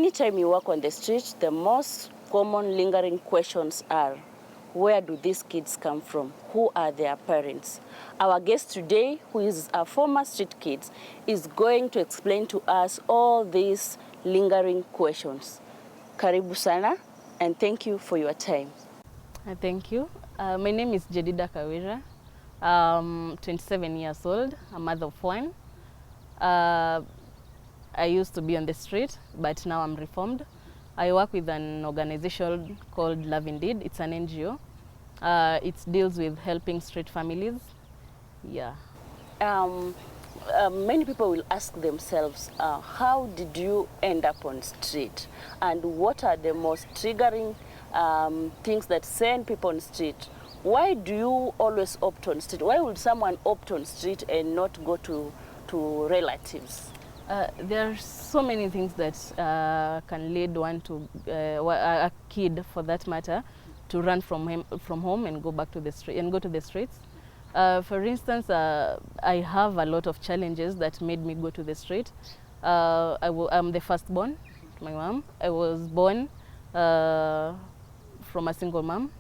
Anytime you walk on the street, the most common lingering questions are, where do these kids come from? Who are their parents? Our guest today, who is a former street kid, is going to explain to us all these lingering questions. Karibu sana, and thank you for your time. Thank you. My name is Jedidah Kawira. I'm 27 years old, a mother of one. I used to be on the street, but now I'm reformed. I work with an organization called Love Indeed. It's an NGO. It deals with helping street families. Yeah. Many people will ask themselves, how did you end up on street? And what are the most triggering things that send people on street? Why do you always opt on street? Why would someone opt on street and not go to relatives? There are so many things that can lead one to, a kid for that matter, to run from home and go back to the street and go to the streets. For instance, I have a lot of challenges that made me go to the street. I'm the firstborn to my mom. I was born from a single mom.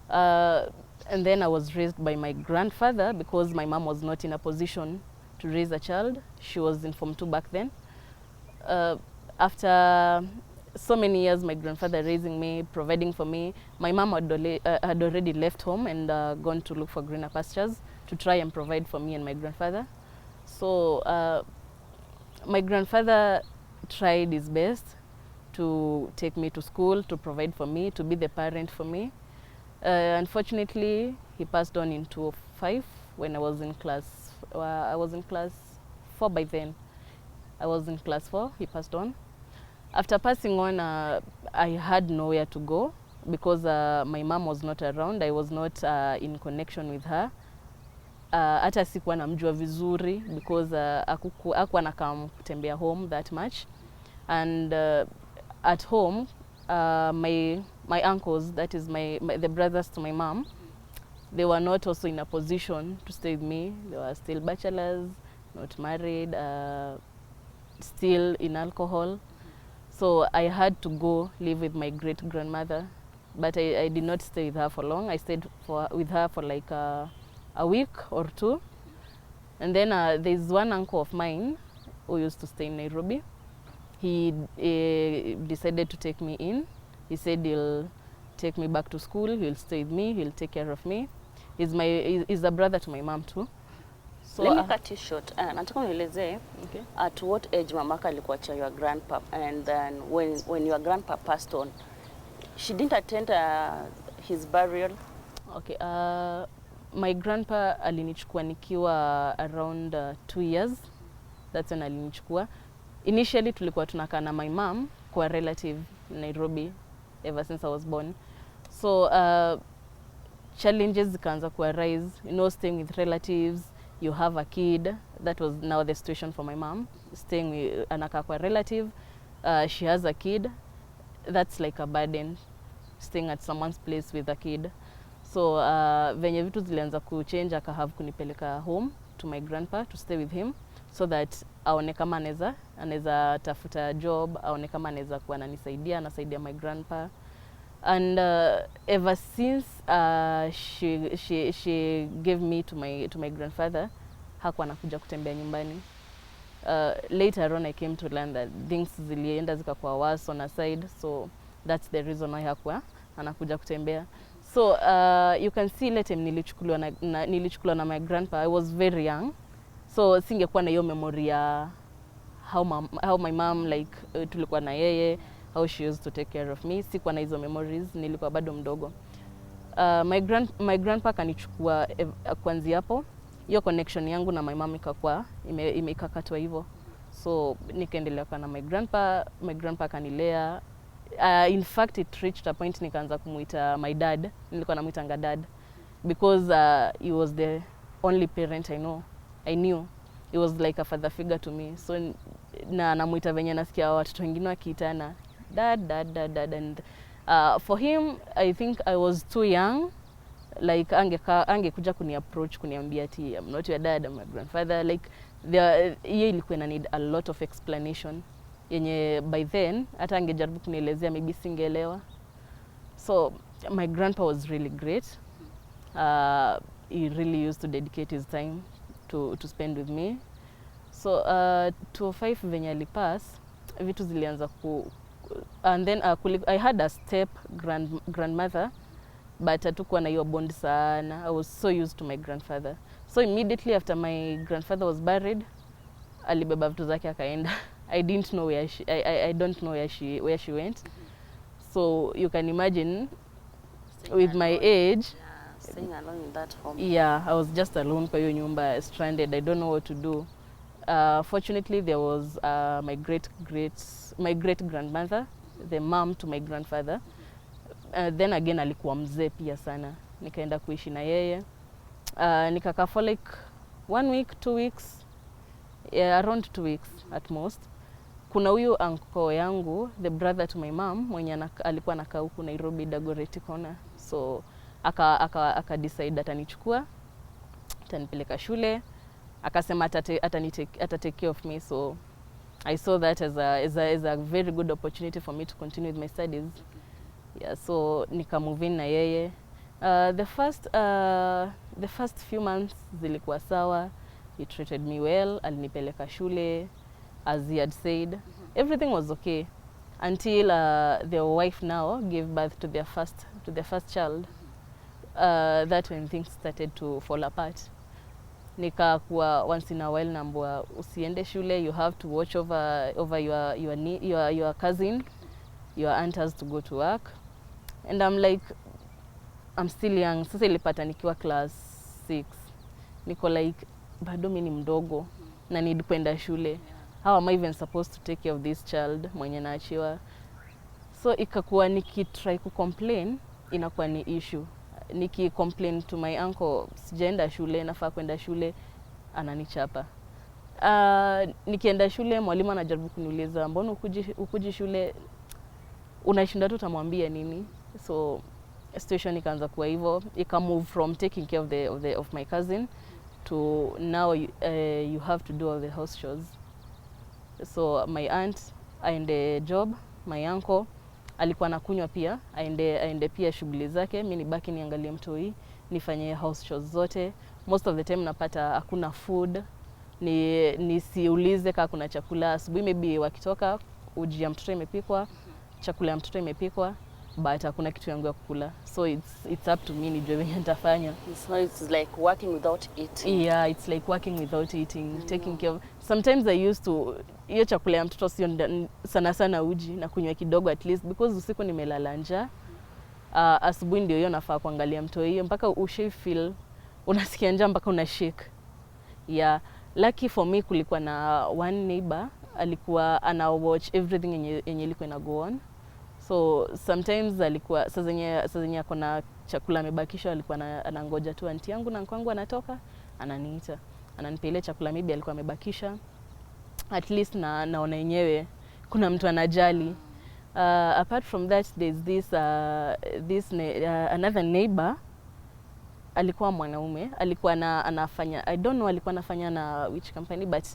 And then I was raised by my grandfather because my mom was not in a position to raise a child. She was in Form 2 back then. After so many years, my grandfather raising me, providing for me, my mom had already left home and gone to look for greener pastures to try and provide for me and my grandfather. So my grandfather tried his best to take me to school, to provide for me, to be the parent for me. Unfortunately, he passed on in 2005 when I was in class 4 by then. I was in class 4, he passed on. After passing on, I had nowhere to go because my mom was not around. I was not in connection with her. Hata sikuwa namjua vizuri because hakuwa nakam kutembea home that much. And at home, my uncles, that is the brothers to my mom, they were not also in a position to stay with me. They were still bachelors, not married, still in alcohol. So I had to go live with my great-grandmother. But I did not stay with her for long. I stayed with her for like a week or two. And then there's one uncle of mine who used to stay in Nairobi. He decided to take me in. He said he'll take me back to school, he'll stay with me, he'll take care of me. He's a brother to my mom too. So let me cut you short. Nataka unielezee, okay, at what age mamaka alikuacha your grandpa, and then when your grandpa passed on, she didn't attend his burial? Okay, my grandpa alinichukua nikiwa around 2 years. That's when alinichukua. Initially tulikuwa tunakaa na my mom kwa relative in Nairobi ever since I was born. So challenges zikaanza ku arise, you know, staying with relatives, you have a kid. That was now the situation for my mom, staying with anakaa kwa relative, she has a kid. That's like a burden, staying at someone's place with a kid. So venye vitu zilianza kuchange, aka have kunipeleka home to my grandpa to stay with him so that aone kama anaweza tafuta job, aone kama anaweza kuwa anasaidia my grandpa. And ever since she gave me to my grandfather, hakuwa anakuja kutembea nyumbani. Later on I came to learn that things zilienda zikakuwa worse on her side, so that's the reason why hakuwa anakuja kutembea. So you can see later nilichukuliwa na my grandpa. I was very young, so singekuwa na hiyo memory ya how my mom like tulikuwa na yeye, how she used to take care of me. Sikuwa na hizo memories, nilikuwa bado mdogo. My grandpa kanichukua kwanzia hapo. Hiyo connection yangu na my mom ikakuwa imekakatwa hivyo. So nikaendelea kwa na my grandpa kanilea. In fact it reached a point nikaanza kumuita my dad. Nilikuwa namuitanga dad because he was the only parent I knew. He was like a father figure to me. So namuita venye nasikia watoto wengine wakiitana dad. And for him, I think I was too young. Like angekuja kuni-approach kuniambia ati I'm not your dad, I'm my grandfather. Like hiyo ilikuwa ina need a lot of explanation. yenye by then hata angejaribu kunielezea maybe singeelewa. So my grandpa was really great. He really used to dedicate his time to spend with me. So 2005 venye alipass, vitu zilianza and then I had a step grandmother, but hatukuwa na hiyo bond sana. I was so used to my grandfather. So immediately after my grandfather was buried, alibeba vitu zake akaenda. I didn't know where I don't know where she went. So you can imagine with my age, staying alone in that home. Yeah, I was just alone kwa hiyo nyumba, stranded. I don't know what to do. Fortunately, there was my great grandmother, the mom to my grandfather. Then again alikuwa mzee pia sana. Nikaenda kuishi na yeye. Nikakaa for like 1 week, 2 weeks. Yeah, around 2 weeks at most. Kuna huyu uncle yangu, the brother to my mom, mwenye alikuwa anakaa huku Nairobi Dagoretti Corner. So aka decide atanichukua, atanipeleka shule. Akasema atatake care of me. So I saw that as a very good opportunity for me to continue with my studies. Yeah, so nika move in na yeye. The first few months zilikuwa sawa. He treated me well, alinipeleka shule, as he had said. Everything was okay until their wife now gave birth to their first child. That when things started to fall apart. Nikakuwa once in a while naambiwa usiende shule, you have to watch over your cousin, your aunt has to go to work. And I'm like, I'm still young. Sasa ilipata nikiwa class 6. Niko like, bado mimi ni mdogo na need kwenda shule. How am I even supposed to take care of this child mwenye naachiwa? So ikakuwa nikitry kucomplain inakuwa ni issue. Complain to my uncle, sijaenda shule, nafaa kwenda shule, ananichapa. Nikienda shule, mwalimu anajaribu kuniuliza, mbona ukuji shule, unashinda tu utamwambia nini? So situation ikaanza kuwa hivyo. Ika move from taking care of my cousin to now you have to do all the house chores. So my aunt aende job, my uncle alikuwa nakunywa pia, aende pia shughuli zake, mimi nibaki niangalie mtoi, nifanye house chores zote. Most of the time napata hakuna food, nisiulize kama kuna chakula. Asubuhi maybe wakitoka, uji ya mtoto imepikwa, chakula ya mtoto imepikwa, but hakuna kitu yangu ya kukula. So it's up to me nijue venye nitafanya. So it's like working without eating. Yeah, it's like working without eating, taking care of. Sometimes I used to hiyo chakula ya mtoto sio sana uji na kunywa kidogo at least because usiku nimelala njaa. Asubuhi ndio hiyo nafaa kuangalia mtoto hiyo mpaka feel unasikia njaa mpaka unashake. Yeah, lucky for me kulikuwa na one neighbor alikuwa ana watch everything yenye ilikuwa ina go on. So sometimes alikuwa saa zenye akona chakula amebakisha alikuwa anangoja tu aunti yangu na kwangu anatoka ananiita. Ananipa ile chakula maybe alikuwa amebakisha. At least naona yenyewe kuna mtu anajali. Apart from that there's this another neighbor alikuwa mwanaume, alikuwa anafanya, I don't know alikuwa anafanya na which company, but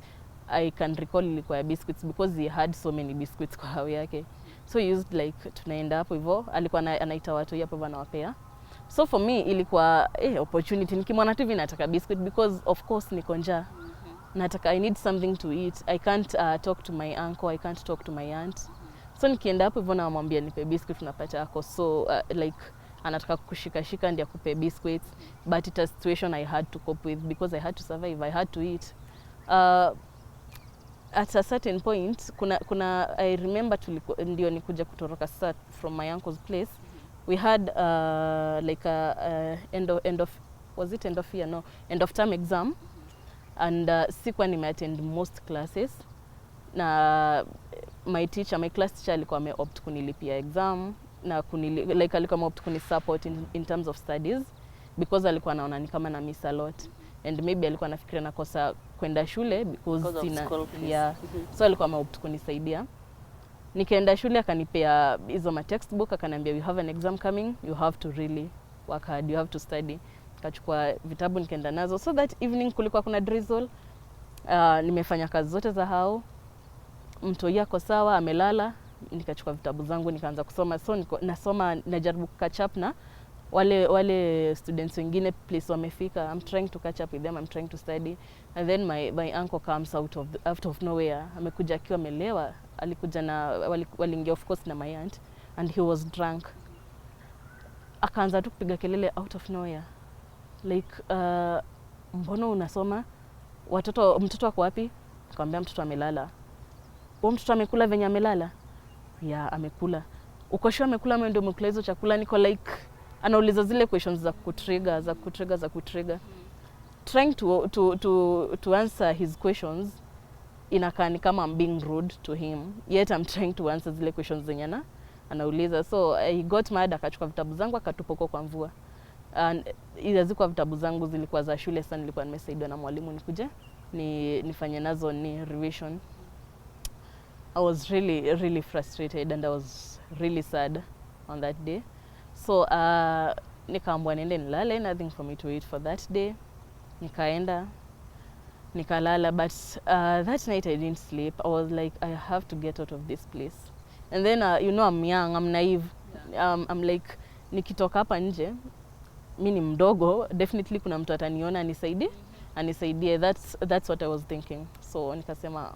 I can recall ilikuwa ya biscuits because he had so many biscuits kwa hao yake. So he used like tunaenda hapo hivyo, alikuwa anaita watu hapo hivyo anawapea. So for me ilikuwa opportunity, nikimwona tu hivi nataka biscuit because of course niko njaa. Nataka, I need something to eat. I can't talk to my uncle, I can't talk to my aunt. So nikienda hapo hivyo namwambia nipe biscuit tunapata yako. So like anataka kushika ndio akupe biscuits, but it's a situation I had to cope with because I had to survive, I had to eat. At a certain point kuna I remember ndio nikuja kutoroka sasa from my uncle's place. We had like a end of term exam, and sikuwa nimeattend most classes na my class teacher alikuwa ameopt kunilipia exam na like alikuwa ameopt kunisupport in terms of studies because alikuwa anaona ni kama na miss a lot, and maybe alikuwa anafikiria nakosa kwenda shule because yeah. So alikuwa ameopt kunisaidia. Nikaenda shule akanipea hizo ma textbook, akaniambia you have an exam coming, you have to really work hard, you have to study. Kachukua vitabu nikaenda nazo. So that evening kulikuwa kuna drizzle. Nimefanya kazi zote za hao. mtoi yako sawa, amelala. Nikachukua vitabu zangu nikaanza kusoma. So nasoma, najaribu catch up na wale students wengine place wamefika. I'm trying to catch up with them, I'm trying to study. And then my uncle comes out of nowhere. Amekuja akiwa amelewa. Alikuja na waliingia of course na my aunt, and he was drunk. Akaanza tu kupiga kelele out of nowhere. Like mbona unasoma? Mtoto wako wapi? Nikamwambia mtoto amelala. Huyo mtoto amekula venye amelala? Yeah, amekula. Uko sure amekula? Mimi ndio umekula hizo chakula? Niko like anauliza zile questions za kutrigger. Trying to answer his questions inakaa ni kama I'm being rude to him, yet I'm trying to answer zile questions zenye anauliza. So he got mad, akachukua vitabu zangu akatupa kwa mvua. And zilikuwa vitabu zangu zilikuwa za shule sana, nilikuwa nimesaidiwa na mwalimu nikuje nifanye nazo ni revision. I was really frustrated and I was really sad on that day. So nikaambiwa niende nilale, nothing for me to eat for that day. Nikaenda nikalala, but that night I didn't sleep. I was like, I have to get out of this place. And then you know, I'm young, I'm naive. I'm like, nikitoka hapa nje, mimi ni mdogo, definitely kuna mtu ataniona anisaidie. That's what I was thinking. So nikasema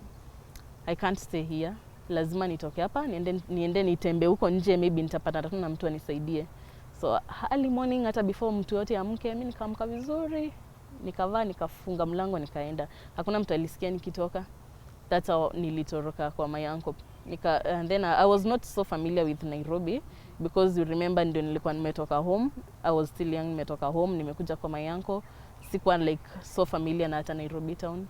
I can't stay here. Lazima nitoke hapa, niende nitembe huko nje, maybe nitapata na mtu anisaidie. So early morning, hata before mtu yote amke, mimi nikaamka vizuri, nikavaa, nikafunga mlango, nikaenda. Hakuna mtu alisikia nikitoka. That's how nilitoroka kwa my uncle. And then I was not so familiar with Nairobi, because you remember ndio nilikuwa nimetoka home. I was still young, nimetoka home, nimekuja kwa my uncle. Sikuwa like so familiar na hata Nairobi town.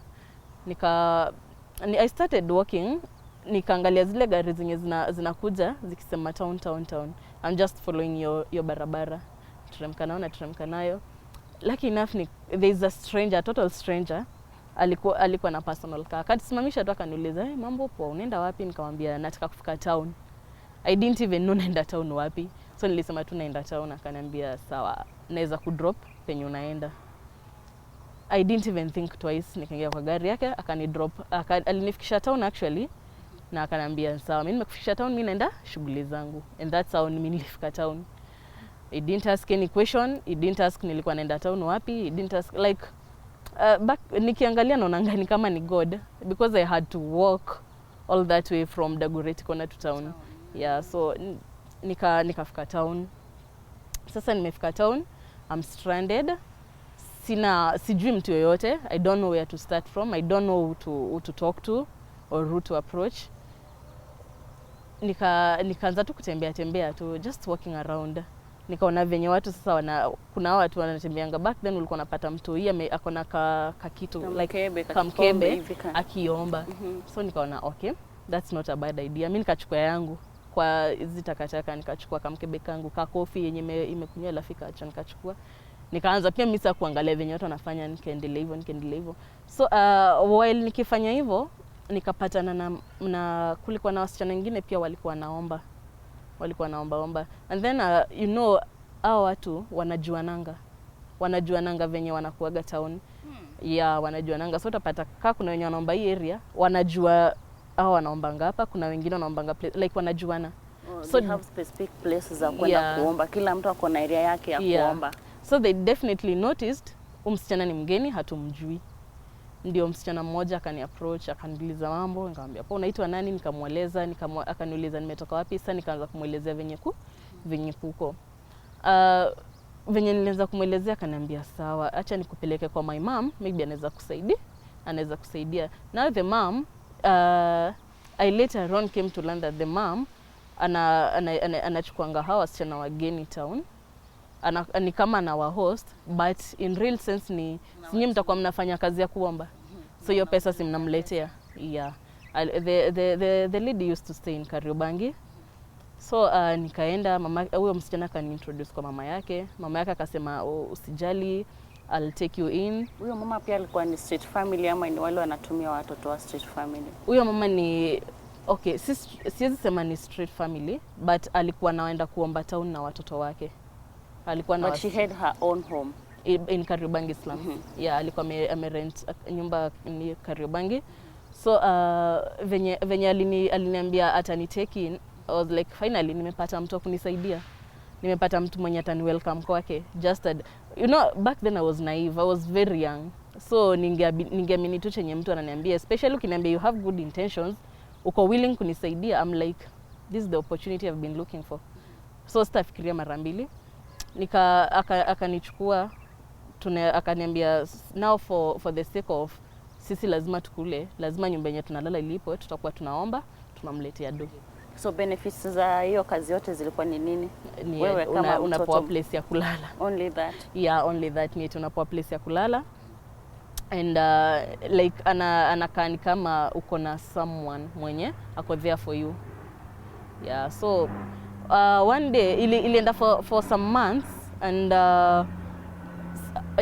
I started walking, nikaangalia zile gari zenye zinakuja zikisema town. I'm just following your barabara. Teremka nayo. Lucky enough there's a stranger, a total stranger. Alikuwa na personal car. Akasimamisha tu akaniuliza, "Hey, mambo poa, unaenda wapi?" Nikamwambia nataka kufika town. I didn't even know naenda town wapi. So nilisema tu naenda town. Akaniambia sawa, naweza kudrop penye unaenda. I didn't even think twice. Nikaingia kwa gari yake, akanidrop. Alinifikisha town actually. Na akaniambia sawa, mimi nimekufikisha town, mimi naenda shughuli zangu. And that's how mimi nilifika town. He didn't ask any question. He didn't ask nilikuwa naenda town wapi. He didn't ask like back nikiangalia naona ngani kama ni God, because I had to walk all that way from Dagoretti Corner to town. Yeah, so nikafika town. Sasa nimefika town, I'm stranded. Sijui mtu yoyote. I don't know where to start from. I don't know who to talk to or who to approach. Nikaanza tu kutembea tu, just walking around. Nikaona venye watu sasa kuna watu wanatembeanga. Back then ulikuwa unapata mtu yeye akona kitu like kamkebe akiomba. So nikaona okay, that's not a bad idea. Mimi nikachukua yangu kwa hizi takataka, nikachukua kamkebe kangu ka coffee yenye imekunywa lafika acha nikachukua. Nikaanza pia mimi sasa kuangalia venye watu wanafanya, nikaendelea hivyo. So while nikifanya hivyo nikapatana na kulikuwa na wasichana wengine pia walikuwa naomba. And then you know, hao watu wanajuananga venye wanakuaga town. Yeah, wanajuananga. So utapata kuna wenye wanaomba hii area, wanajua hao wanaombanga hapa, kuna wengine wanaombanga like wanajuana. So they have specific places za kwenda kuomba. Kila mtu ako na area yake ya kuomba. So they definitely noticed msichana ni mgeni, hatumjui. Ndio msichana mmoja akani-approach, akaniuliza mambo, nikamwambia, "Po unaitwa nani?" Nikamueleza, akaniuliza nimetoka wapi. Sasa nikaanza kumuelezea venye kuko. Venye nilianza kumuelezea akaniambia, "Sawa, acha nikupeleke kwa my mom, maybe anaweza kusaidia." Now the mom, I later on came to learn that the mom anachukuanga hawa wasichana wageni town. Ni kama na wa host, but in real sense ni sinyi mtakuwa mnafanya kazi ya kuomba. So hiyo pesa si mnamletea. Yeah. The lady used to stay in Kariobangi. So nikaenda, huyo msichana akaniintroduce kwa mama yake. Mama yake akasema, usijali, I'll take you in. Huyo mama pia alikuwa ni street family ama ni wale wanatumia watoto wa street family? Huyo mama ni okay, siwezi sema ni street family, but alikuwa anaenda kuomba town na watoto wake. But she had her own home in Kariobangi slum. Yeah, alikuwa amerent nyumba ni Kariobangi. So venye aliniambia atani take in, I was like finally nimepata mtu kunisaidia. Nimepata mtu mwenye atani welcome kwake. Just you know, back then I was naive, I was very young. So ningeamini tu chenye mtu ananiambia, especially ukiniambia you have good intentions, uko willing kunisaidia, I'm like this is the opportunity I've been looking for. So sitafikiria mara mbili. Akanichukua akaniambia now for the sake of sisi lazima tukule, lazima nyumba yenye tunalala ilipo, tutakuwa tunaomba, tunamletea do. So benefits za hiyo kazi yote zilikuwa ni nini? Wewe kama unapoa place ya kulala. Only that? Yeah, only that. Ni unapoa place ya kulala. And like anakaa ni kama uko na someone mwenye ako there for you. Yeah, so one day ilienda for some months, and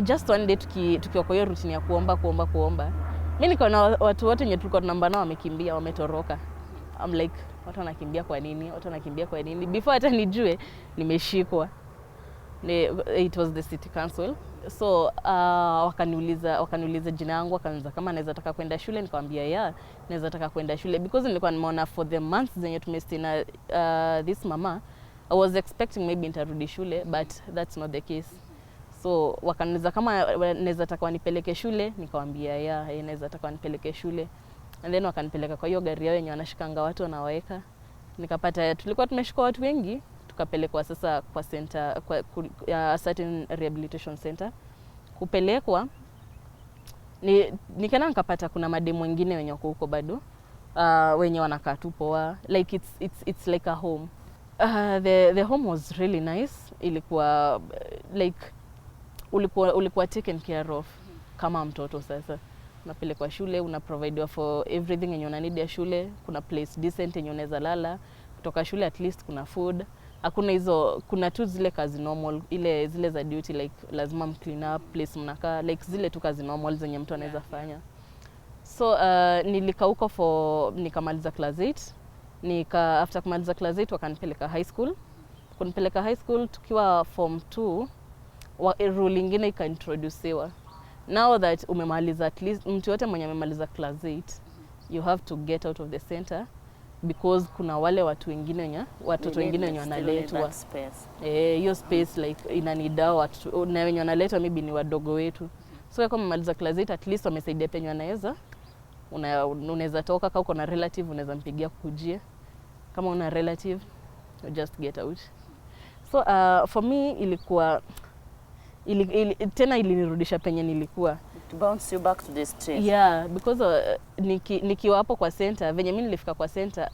just one day tukiwa kwa hiyo routine ya kuomba. Mimi niko na watu wote wenye tulikuwa tunamba nao wamekimbia, wametoroka. I'm like, watu wanakimbia kwa nini? Before hata nijue nimeshikwa. It was the city council. So wakaniuliza jina yangu, wakaniuliza kama naweza taka kwenda shule, nikamwambia yeah, naweza taka kwenda shule, because nilikuwa nimeona for the months zenye tumestay na this mama, I was expecting maybe nitarudi shule, but that's not the case. So wakaniuliza kama naweza taka wanipeleke shule, nikamwambia yeah, naweza taka wanipeleke shule. And then wakanipeleka kwa hiyo gari yao yenye wanashikanga watu wanaweka. Nikapata tulikuwa tumeshika watu wengi, tukapelekwa sasa kwa center, kwa certain rehabilitation center. Kupelekwa nikaenda nikapata kuna mademu wengine wenye wako huko bado, wenye wanakaa tu poa, like it's like a home. The home was really nice. Ilikuwa like ulikuwa taken care of kama mtoto. Sasa unapelekwa shule, unaprovidewa for everything yenye unanid ya shule, kuna place decent yenye unaweza lala. Kutoka shule at least kuna food. Hakuna hizo, kuna tu zile kazi normal, zile za duty, like lazima clean up place mnakaa, like zile tu kazi normal zenye mtu anaweza fanya. So nilikaa huko nikamaliza class 8. After kumaliza class 8 wakanipeleka high school. Kunipeleka high school tukiwa form 2, rule ingine ikaintroducewa. Now that umemaliza, at least mtu yote mwenye amemaliza class 8, you have to get out of the center, because kuna wale watoto wengine wenye wanaletwa. Hiyo space like inanida watu na wenye wanaletwa maybe ni wadogo wetu. So kama umemaliza class 8, at least wamesaidia penye wanaweza. Unaweza toka, kama uko na relative unaweza mpigia kukujia. Kama una relative, you just get out. So for me ilikuwa tena ilinirudisha penye nilikuwa. To bounce you back to the street. Yeah, because nikiwa hapo kwa center, venye mimi nilifika kwa center,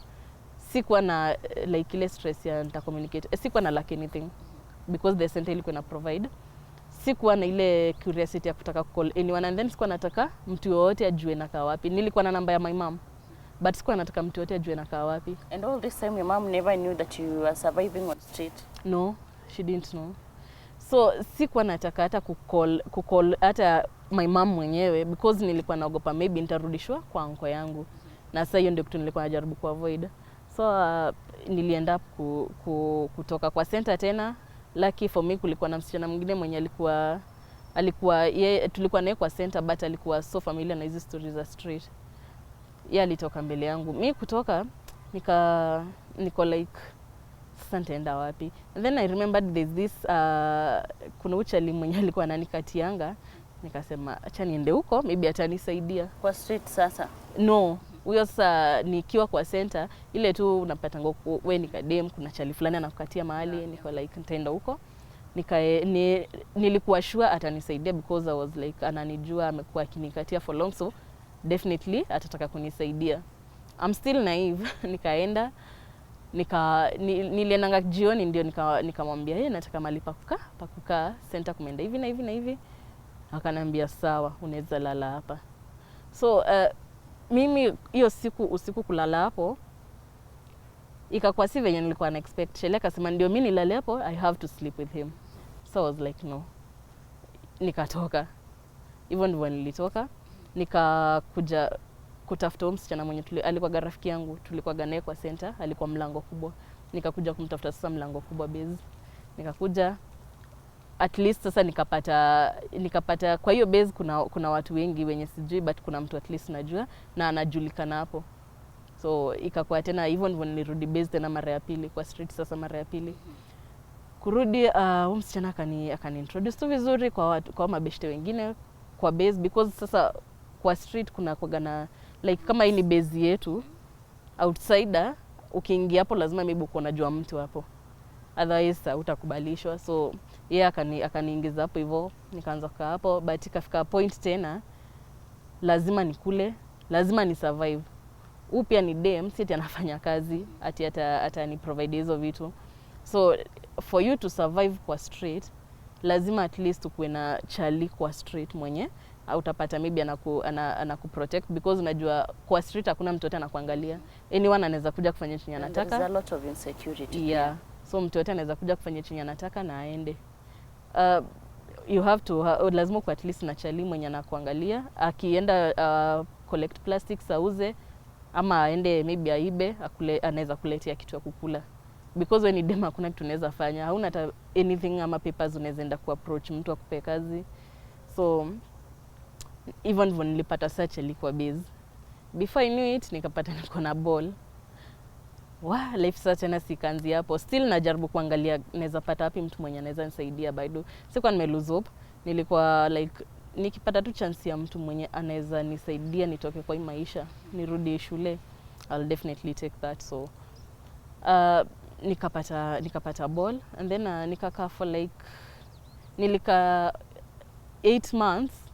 sikuwa na like ile stress ya nita communicate. Sikuwa na lack anything, because the center ilikuwa na provide. Sikuwa na ile curiosity ya kutaka call anyone, and then sikuwa nataka mtu yote ajue nakaa wapi. Nilikuwa na namba ya my mom, but sikuwa nataka mtu yote ajue nakaa wapi. And all this time your mom never knew that you were surviving on street? No, she didn't know. So sikuwa nataka hata kucall hata my mom mwenyewe, because nilikuwa naogopa maybe nitarudishwa kwa uncle yangu. Na sasa hiyo ndio kitu nilikuwa najaribu kuavoid. So nilienda kutoka kwa center tena. Lucky for me kulikuwa na msichana mwingine mwenye alikuwa tulikuwa naye kwa center, but alikuwa so familiar na hizo stories za street. Yeye alitoka mbele yangu. Mimi kutoka niko like sasa nitaenda wapi? And then I remembered there's this kuna uchali mwenye alikuwa ananikatianga. Nikasema acha niende huko, maybe atanisaidia. Kwa street sasa? No, huyo sasa nikiwa kwa center, ile tu unapata ngoko wewe nikadem, kuna chali fulani anakukatia mahali, niko like nitaenda huko. Nilikuwa sure atanisaidia, because I was like ananijua, amekuwa akinikatia for long, so definitely atataka kunisaidia. I'm still naive. Nikaenda niliendanga jioni, ndio nikamwambia yeye nataka mahali pa kukaa center, kumeenda hivi na hivi na hivi. Akanambia sawa, unaweza lala hapa. So mimi hiyo usiku kulala hapo ikakuwa si venye nilikuwa na expect. Shele akasema ndio mimi nilale hapo, I have to sleep with him. So I was like no. Nikatoka. Even when nilitoka, nikakuja kutafuta msichana mwenye alikuwa rafiki yangu, tulikuwa naye kwa center, alikuwa mlango kubwa. Nikakuja kumtafuta sasa mlango kubwa base. Nikakuja at least sasa nikapata kwa hiyo base kuna watu wengi wenye sijui, but kuna mtu at least najua na anajulikana hapo. So ikakuwa tena hivyo ndivyo nilirudi base tena mara ya pili kwa street. Sasa mara ya pili kurudi, msichana akani introduce tu vizuri kwa mabeshte wengine kwa base, because sasa kwa street kuna kuagana like kama hii ni base yetu, outsider ukiingia hapo lazima maybe uko unajua mtu hapo, otherwise utakubalishwa. So yeye akaniingiza hapo hivyo, nikaanza kukaa hapo, but ikafika point tena lazima nikule, lazima ni survive. Pia ni dem, si ati anafanya kazi ati ata ni provide hizo vitu. So for you to survive kwa street lazima at least ukuwe na chali kwa street mwenye utapata maybe anaku protect, because unajua kwa street hakuna mtu yote anakuangalia. Anyone anaweza kuja kufanya chenye anataka. There's a lot of insecurity. Yeah. So mtu yote anaweza kuja kufanya chenye anataka na aende. You have to lazima kwa at least na chali mwenye anakuangalia. Akienda collect plastics auze, ama aende maybe aibe, anaweza kuletea kitu ya kukula. Because when ni dem hakuna kitu unaweza fanya. Hauna hata anything ama papers unaweza enda ku approach mtu akupe kazi. So even when nilipata search ilikuwa base. Before I knew it nikapata niko na ball. Life search na sikanzi hapo. Still najaribu kuangalia naweza pata wapi mtu mwenye anaweza nisaidia bado. Sikuwa nime lose hope. Nilikuwa like nikipata tu chance ya mtu mwenye anaweza nisaidia nitoke kwa hii maisha, nirudi shule, I'll definitely take that. So nikapata ball, and then nikakaa for like nilika 8 months.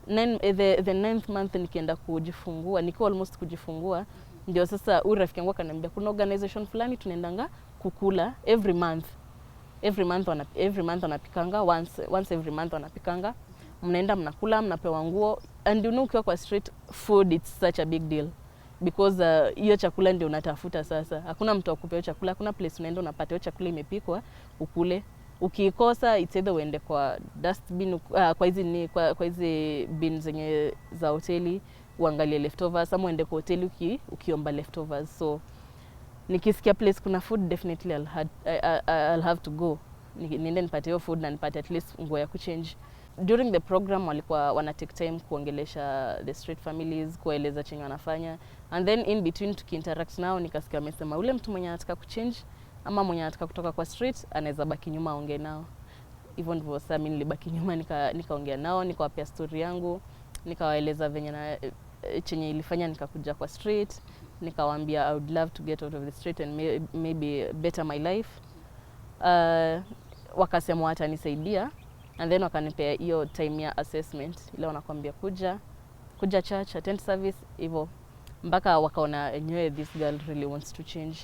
The 9th month nikienda kujifungua, niko almost kujifungua, ndio sasa rafiki yangu akaniambia kuna organization fulani tunaendanga kukula every month wanapikanga once every month wanapikanga, mnaenda mnakula, mnapewa nguo, and you know ukiwa kwa street food it's such a big deal, because hiyo chakula ndio unatafuta sasa. Hakuna mtu akupea chakula, hakuna place unaenda unapata hiyo chakula imepikwa ukule. Ukiikosa it's either uende kwa dustbin, kwa hizi bin zenye za hoteli uangalie leftovers, ama uende kwa hoteli ukiomba leftovers. So nikisikia place kuna food, definitely I'll have to go. Niende nipate hiyo food na nipate at least nguo ya kuchange. During the program walikuwa wana take time kuongelesha the street families, kueleza chenye wanafanya, and then in between tukiinteract nao nikasikia amesema ule mtu mwenye anataka kuchange ama mwenye anataka kutoka kwa street anaweza baki nyuma aongee nao. Even though sasa mimi nilibaki nyuma, nikaongea nao, nikawapea story yangu, nikawaeleza venye na chenye ilifanya nikakuja kwa street, nikawaambia I would love to get out of the street and maybe better my life. Wakasema watanisaidia, and then wakanipea hiyo time ya assessment ile wanakuambia kuja church, attend service hivyo, mpaka wakaona enyewe this girl really wants to change.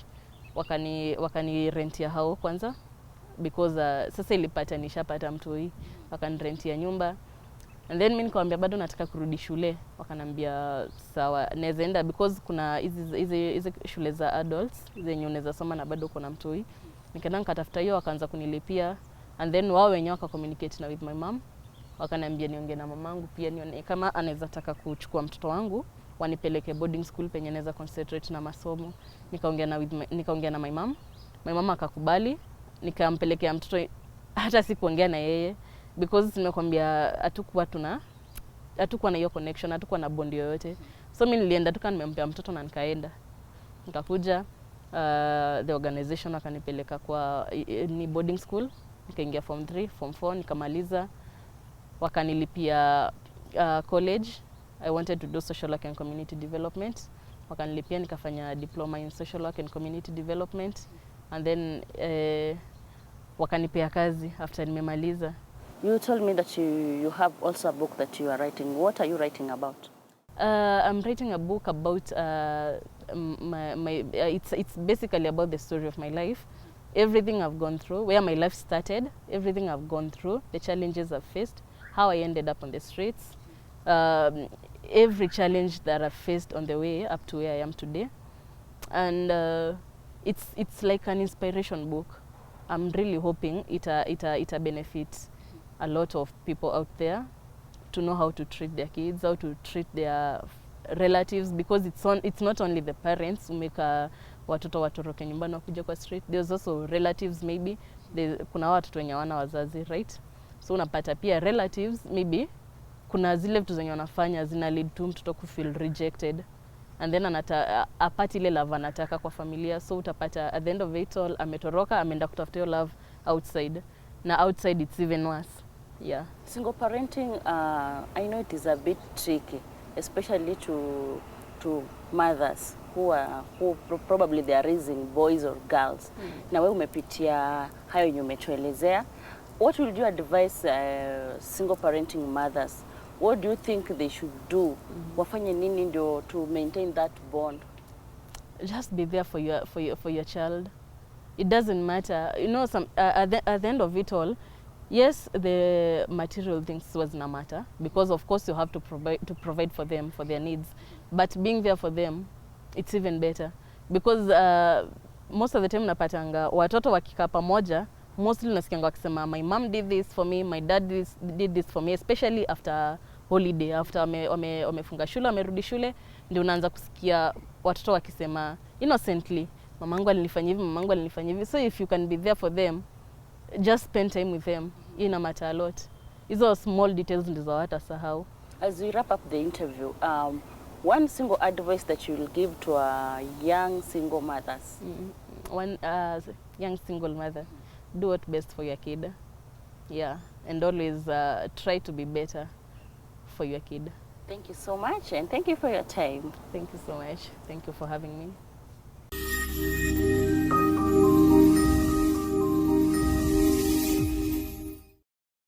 Wakani rentia hao kwanza, because sasa ilipata nishapata mtoi, wakanirentia nyumba, and then mimi nikamwambia bado nataka kurudi shule. Wakanambia sawa, naweza enda, because kuna hizi shule za adults zenye unaweza soma na bado kuna mtoi. Nikaenda nikatafuta hiyo, wakaanza kunilipia, and then wao wenyewe waka communicate na with my mom, wakaniambia niongee na mamangu pia nione kama anaweza taka kuchukua mtoto wangu wanipeleke boarding school penye naweza concentrate na masomo. Nikaongea na my mom akakubali, nikampelekea mtoto. Hata sikuongea na yeye because nimekwambia hatukuwa na hiyo connection, hatukuwa na bond yoyote. So mimi nilienda tu nimempea mtoto na nikaenda. Nikakuja the organization akanipeleka kwa ni boarding school, nikaingia form 3, form 4 nikamaliza. Wakanilipia college. I wanted to do social work and community development. Wakanilipia nikafanya diploma in social work and community development, and then wakanipea kazi after nimemaliza. You told me that you have also a book that you are writing. What are you writing about? I'm writing a book about it's basically about the story of my life, everything I've gone through, where my life started, everything I've gone through, the challenges I've faced, how I ended up on the streets, every challenge that I've faced on the way up to where I am today. And it's like an inspiration book. I'm really hoping it benefits a lot of people out there to know how to treat their kids, how to treat their relatives, because it's not only the parents who make watoto watoroke nyumbani wakuja kwa street. There's also relatives maybe kuna watoto wenye hawana wazazi, right? So unapata pia relatives maybe kuna zile vitu zenye wanafanya zina lead to mtoto ku feel rejected, and then apati ile love anataka kwa familia. So utapata at the end of it all ametoroka, ameenda kutafuta love outside, na outside it's even worse. Yeah. Single parenting, I know it is a bit tricky, especially to mothers who probably they are raising boys or girls. Na wewe umepitia hayo yenye umetuelezea. What would you advise single parenting mothers? What do you think they should do? Wafanye nini ndio to maintain that bond? Just be there for your child. It doesn't matter, you know, at the end of it all, yes, the material things was not matter, because of course you have to provide for them, for their needs, but being there for them, it's even better, because most of the time napatanga watoto wakikaa pamoja, mostly nasikianga wakisema my mom did this for me, my dad did this for me, especially after holiday, after wamefunga shule, wamerudi shule, ndio unaanza kusikia watoto wakisema innocently, mamangu alinifanyia hivi, mamangu alinifanyia hivi. So if you can be there for them, just spend time with them. Ina matter a lot. Hizo small details ndizo hawatasahau. As we wrap up the interview, one single advice that you will give to young single mothers? One young single mother, do what best for your kid. Yeah, and always try to be better for your kid. Thank you so much, and thank you for your time. Thank you so much. Thank you for having me.